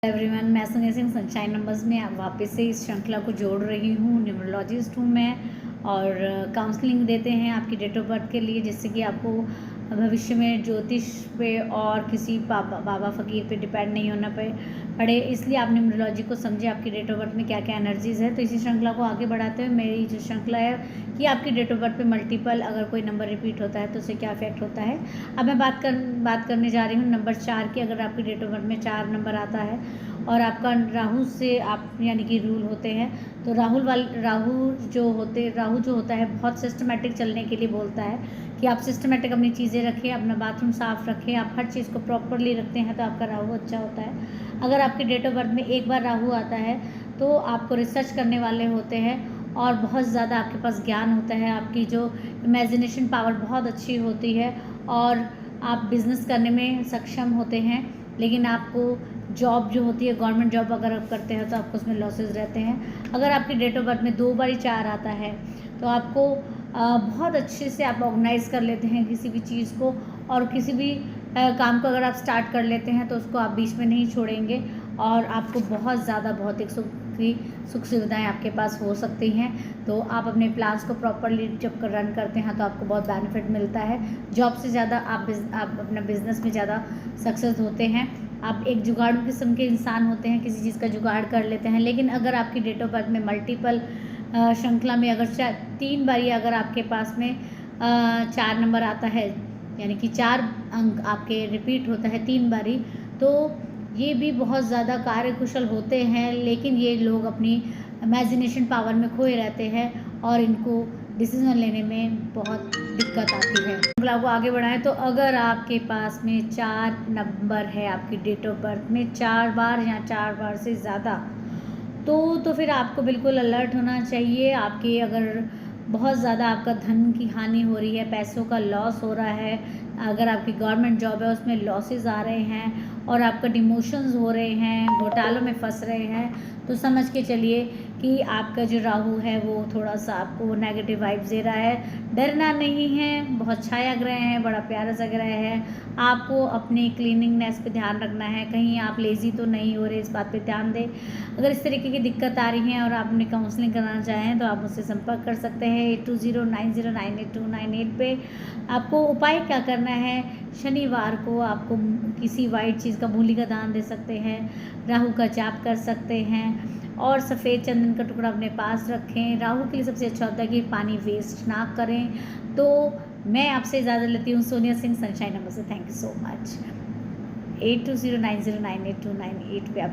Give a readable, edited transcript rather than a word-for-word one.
Everyone, मैं Sonia Singh sunshine numbers में अब वापस से इस श्रृंखला को जोड़ रही हूँ। न्यूमरोलॉजिस्ट हूँ मैं और काउंसलिंग देते हैं आपकी डेट ऑफ बर्थ के लिए, जिससे कि आपको भविष्य में ज्योतिष पे और किसी बाबा फ़कीर पे डिपेंड नहीं होना पड़े। इसलिए आप न्यूमरोलॉजी को समझे, आपकी डेट ऑफ बर्थ में क्या क्या एनर्जीज़ है। तो इसी श्रृंखला को आगे बढ़ाते हुए मेरी जो श्रृंखला है कि आपकी डेट ऑफ बर्थ पे मल्टीपल अगर कोई नंबर रिपीट होता है तो उससे क्या इफेक्ट होता है। अब मैं बात करने जा रही हूँ नंबर 4 की। अगर आपकी डेट ऑफ बर्थ में 4 नंबर आता है और आपका राहु से आप यानी कि रूल होते हैं, तो राहु जो होता है बहुत सिस्टमेटिक चलने के लिए बोलता है कि आप सिस्टमेटिक अपनी चीज़ें रखें, अपना बाथरूम साफ़ रखें, आप हर चीज़ को प्रॉपरली रखते हैं तो आपका राहु अच्छा होता है। अगर आपकी डेट ऑफ बर्थ में एक बार राहु आता है तो आपको रिसर्च करने वाले होते हैं और बहुत ज़्यादा आपके पास ज्ञान होता है, आपकी जो इमेजिनेशन पावर बहुत अच्छी होती है और आप बिज़नेस करने में सक्षम होते हैं। लेकिन आपको जॉब जो होती है, गवर्नमेंट जॉब अगर आप करते हैं तो आपको उसमें लॉसेस रहते हैं। अगर आपकी डेट ऑफ बर्थ में 2 बार 4 आता है तो आपको बहुत अच्छे से आप ऑर्गेनाइज़ कर लेते हैं किसी भी चीज़ को, और किसी भी काम को अगर आप स्टार्ट कर लेते हैं तो उसको आप बीच में नहीं छोड़ेंगे और आपको बहुत ज़्यादा भौतिक सुख सुविधाएँ आपके पास हो सकती हैं। तो आप अपने प्लान्स को प्रॉपरली जब रन करते हैं तो आपको बहुत बेनिफिट मिलता है। जॉब से ज़्यादा आप अपना बिज़नेस में ज़्यादा सक्सेस होते हैं। आप एक जुगाड़ू किस्म के इंसान होते हैं, किसी चीज़ का जुगाड़ कर लेते हैं। लेकिन अगर आपकी डेट ऑफ बर्थ में मल्टीपल श्रृंखला में अगर 3 बारी अगर आपके पास में 4 नंबर आता है, यानी कि 4 अंक आपके रिपीट होता है 3 बारी, तो ये भी बहुत ज़्यादा कार्यकुशल होते हैं। लेकिन ये लोग अपनी इमेजिनेशन पावर में खोए रहते हैं और इनको डिसीज़न लेने में बहुत दिक्कत आती है। श्रृंखला को आगे बढ़ाएं तो अगर आपके पास में 4 नंबर है आपकी डेट ऑफ बर्थ में 4 बार या 4 बार से ज़्यादा, तो फिर आपको बिल्कुल अलर्ट होना चाहिए। आपकी अगर बहुत ज़्यादा आपका धन की हानि हो रही है, पैसों का लॉस हो रहा है, अगर आपकी गवर्नमेंट जॉब है उसमें लॉसेस आ रहे हैं और आपका डिमोशंस हो रहे हैं, घोटालों में फंस रहे हैं, तो समझ के चलिए कि आपका जो राहु है वो थोड़ा सा आपको नेगेटिव वाइब्स दे रहा है। डरना नहीं है, बहुत छाया ग्रह है, बड़ा प्यारा सा ग्रह है। आपको अपनी क्लीनिंगनेस पे ध्यान रखना है, कहीं आप लेज़ी तो नहीं हो रहे, इस बात पे ध्यान दें। अगर इस तरीके की दिक्कत आ रही है और आप अपनी काउंसलिंग कराना चाहें तो आप मुझसे संपर्क कर सकते हैं 8209098298 पे। आपको उपाय क्या करना है, शनिवार को आपको किसी वाइट चीज़ का मूली का दान दे सकते हैं, राहु का जाप कर सकते हैं और सफ़ेद चंदन का टुकड़ा अपने पास रखें। राहु के लिए सबसे अच्छा होता है कि पानी वेस्ट ना करें। तो मैं आपसे इजाज़त लेती हूँ सोनिया सिंह सनशाइन नंबर से। Thank you so much. 8209098298 पे आप